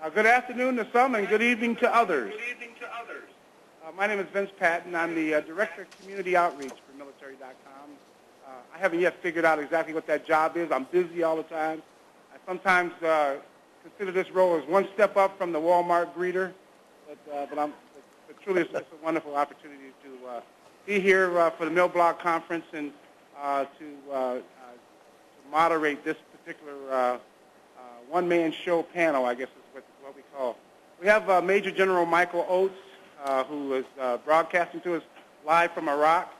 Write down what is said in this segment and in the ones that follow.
Good afternoon to some and good evening to others. My name is Vince Patton. I'm the Director of Community Outreach for Military.com. I haven't yet figured out exactly what that job is. I'm busy all the time. I sometimes consider this role as one step up from the Walmart greeter, but truly it's a wonderful opportunity to be here for the MilBlog Conference and to moderate this particular one-man show panel, I guess is what we call. We have Major General Michael Oates, who is broadcasting to us live from Iraq.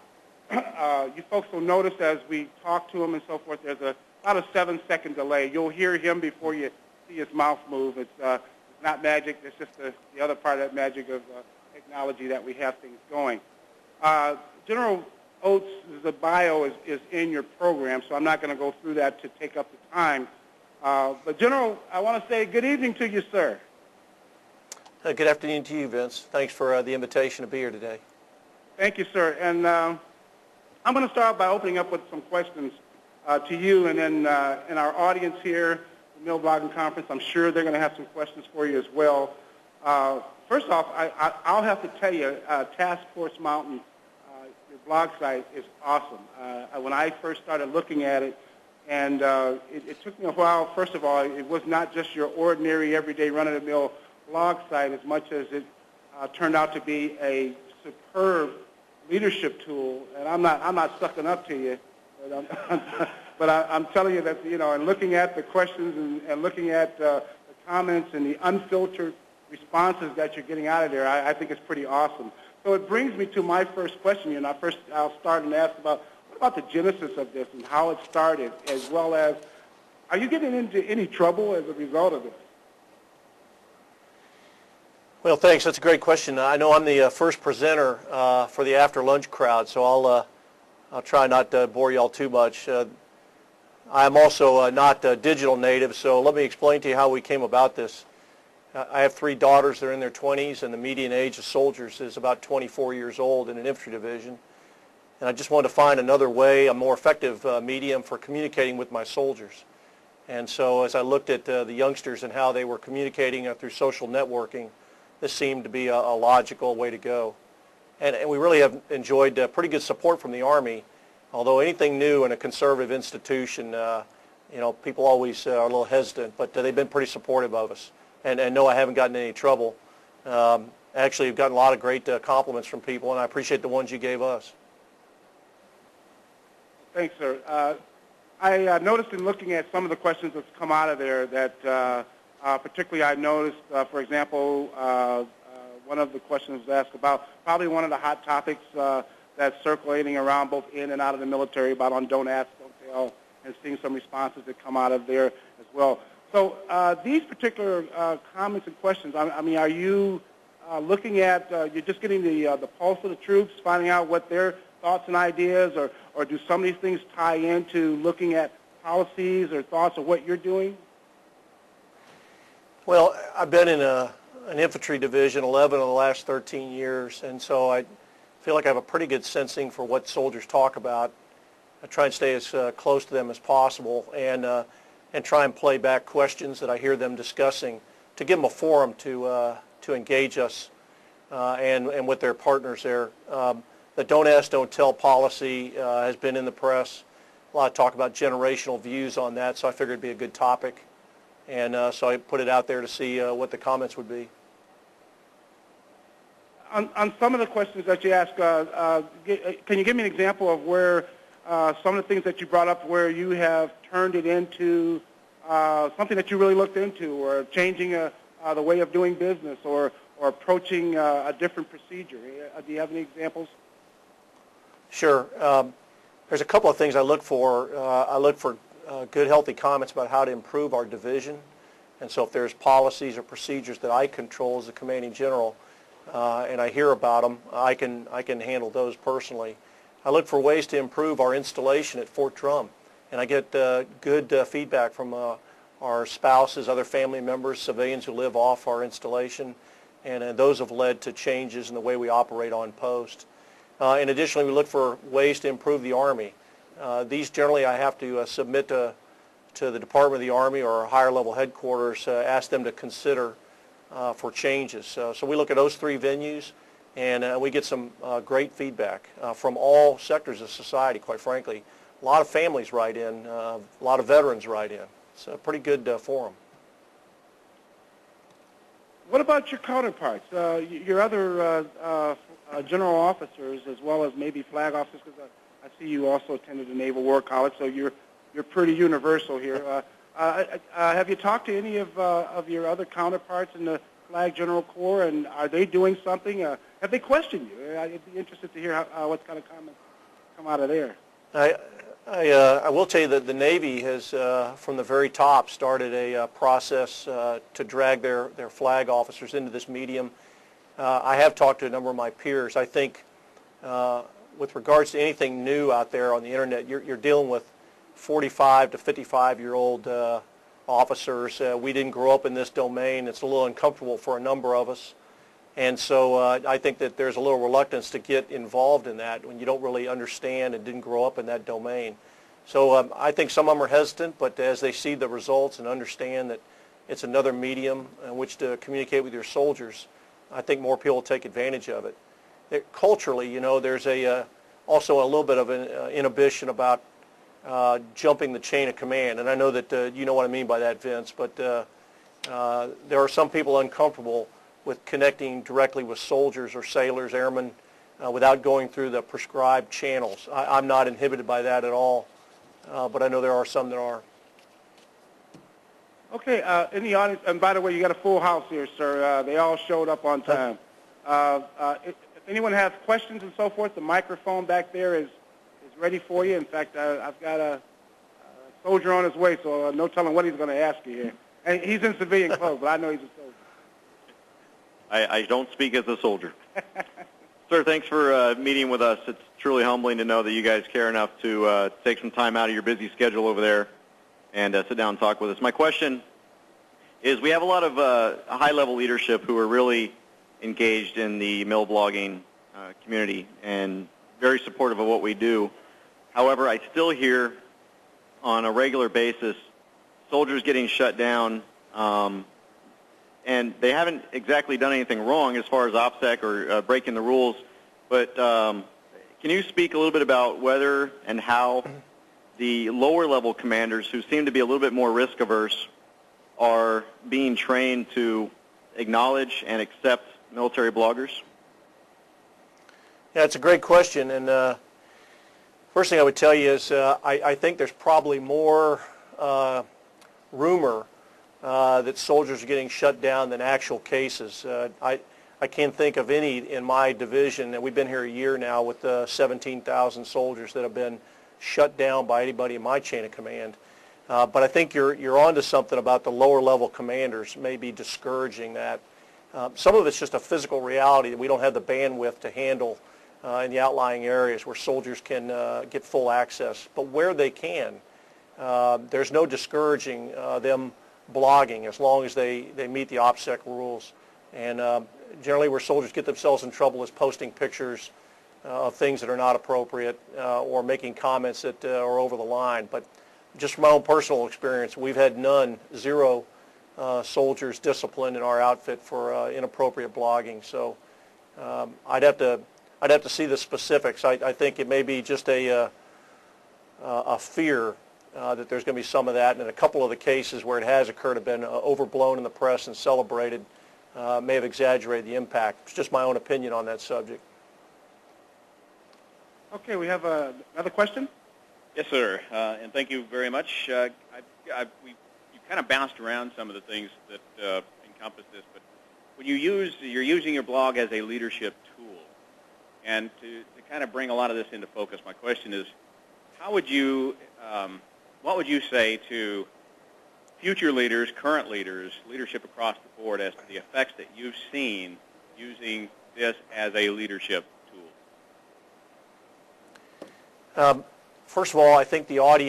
You folks will notice as we talk to him and so forth, there's about a 7-second delay. You'll hear him before you see his mouth move. It's not magic. It's just the other part of that magic of technology that we have things going. General Oates' bio is in your program, so I'm not going to go through that to take up the time. But General, I want to say good evening to you, sir. Good afternoon to you, Vince. Thanks for the invitation to be here today. Thank you, sir. And I'm going to start by opening up with some questions to you, and then in our audience here, the MilBlogging Conference, I'm sure they're going to have some questions for you as well. First off, I'll have to tell you, Task Force Mountain, your blog site is awesome. When I first started looking at it, and it took me a while. First of all, it was not just your ordinary, everyday, run-of-the-mill blog site as much as it turned out to be a superb leadership tool. And I'm not sucking up to you, but I'm telling you that, and looking at the questions and looking at the comments and the unfiltered responses that you're getting out of there, I think it's pretty awesome. So it brings me to my first question. I'll start and ask about the genesis of this and how it started, as well as, are you getting into any trouble as a result of this? Well, thanks. That's a great question. I know I'm the first presenter for the after lunch crowd, so I'll try not to bore you all too much. I'm also not digital native, so let me explain to you how we came about this. I have 3 daughters. They're in their 20s, and the median age of soldiers is about 24 years old in an infantry division. And I just wanted to find another way, a more effective medium for communicating with my soldiers. And so as I looked at the youngsters and how they were communicating through social networking, this seemed to be a logical way to go. And we really have enjoyed pretty good support from the Army. Although anything new in a conservative institution, people always are a little hesitant, but they've been pretty supportive of us. And no, I haven't gotten in any trouble. Actually, I've gotten a lot of great compliments from people, and I appreciate the ones you gave us. Thanks, sir. I noticed in looking at some of the questions that's come out of there that particularly I noticed, for example, one of the questions was asked about probably one of the hot topics that's circulating around both in and out of the military about on Don't Ask, Don't Tell, and seeing some responses that come out of there as well. So these particular comments and questions, I mean, are you looking at, you're just getting the pulse of the troops, finding out what their thoughts and ideas, or do some of these things tie into looking at policies or thoughts of what you're doing? Well, I've been in an infantry division 11 of the last 13 years, and so I feel like I have a pretty good sensing for what soldiers talk about. I try and stay as close to them as possible and try and play back questions that I hear them discussing to give them a forum to engage us and with their partners there. The Don't Ask, Don't Tell policy has been in the press. A lot of talk about generational views on that, so I figured it'd be a good topic. And so I put it out there to see what the comments would be. On some of the questions that you asked, can you give me an example of where some of the things that you brought up where you have turned it into something that you really looked into, or changing the way of doing business, or approaching a different procedure? Do you have any examples? Sure. There's a couple of things I look for. I look for good, healthy comments about how to improve our division. And so if there's policies or procedures that I control as a commanding general, and I hear about them, I can handle those personally. I look for ways to improve our installation at Fort Drum, and I get good feedback from our spouses, other family members, civilians who live off our installation, and those have led to changes in the way we operate on post. And additionally, we look for ways to improve the Army. These generally I have to submit to the Department of the Army or our higher level headquarters, ask them to consider for changes. So we look at those 3 venues, and we get some great feedback from all sectors of society, quite frankly. A lot of families write in, a lot of veterans write in. It's a pretty good forum. What about your counterparts, your other general officers, as well as maybe flag officers? Because I see you also attended the Naval War College, so you're pretty universal here. Have you talked to any of your other counterparts in the Flag General Corps, and are they doing something? Have they questioned you? I'd be interested to hear what kind of comments come out of there. I will tell you that the Navy has, from the very top, started a process to drag their flag officers into this medium. I have talked to a number of my peers. I think with regards to anything new out there on the Internet, you're dealing with 45 to 55-year-old officers. We didn't grow up in this domain. It's a little uncomfortable for a number of us. And so I think that there's a little reluctance to get involved in that when you don't really understand and didn't grow up in that domain. So I think some of them are hesitant, but as they see the results and understand that it's another medium in which to communicate with your soldiers, I think more people will take advantage of it. Culturally, you know, there's also a little bit of an inhibition about jumping the chain of command. And I know that you know what I mean by that, Vince, but there are some people uncomfortable with connecting directly with soldiers or sailors, airmen, without going through the prescribed channels. I'm not inhibited by that at all, but I know there are some that are. Okay, in the audience, and by the way, you got a full house here, sir. They all showed up on time. If anyone has questions and so forth, the microphone back there is ready for you. In fact, I've got a soldier on his way, so no telling what he's going to ask you here. And he's in civilian clothes, but I know he's a soldier. I don't speak as a soldier. Sir, thanks for meeting with us. It's truly humbling to know that you guys care enough to take some time out of your busy schedule over there and sit down and talk with us. My question is, we have a lot of high-level leadership who are really engaged in the mill blogging community and very supportive of what we do. However, I still hear on a regular basis soldiers getting shut down, and they haven't exactly done anything wrong as far as OPSEC or breaking the rules, but can you speak a little bit about whether and how the lower-level commanders, who seem to be a little bit more risk-averse, are being trained to acknowledge and accept military bloggers? Yeah, it's a great question, and first thing I would tell you is I think there's probably more rumor that soldiers are getting shut down than actual cases. I can't think of any in my division, and we've been here a year now with 17,000 soldiers that have been shut down by anybody in my chain of command. But I think you're onto something about the lower level commanders maybe discouraging that. Some of it's just a physical reality that we don't have the bandwidth to handle in the outlying areas where soldiers can get full access. But where they can, there's no discouraging them blogging as long as they meet the OPSEC rules. And generally where soldiers get themselves in trouble is posting pictures of things that are not appropriate or making comments that are over the line. But just from my own personal experience, we've had zero soldiers disciplined in our outfit for inappropriate blogging. So I'd have to see the specifics. I think it may be just a fear that there's going to be some of that, and in a couple of the cases where it has occurred have been overblown in the press and celebrated, may have exaggerated the impact. It's just my own opinion on that subject. Okay, we have another question. Yes, sir, and thank you very much. You kind of bounced around some of the things that encompass this, but when you're using your blog as a leadership tool, and to kind of bring a lot of this into focus, my question is, how would you, what would you say to future leaders, current leaders, leadership across the board as to the effects that you've seen using this as a leadership tool? First of all, I think the audience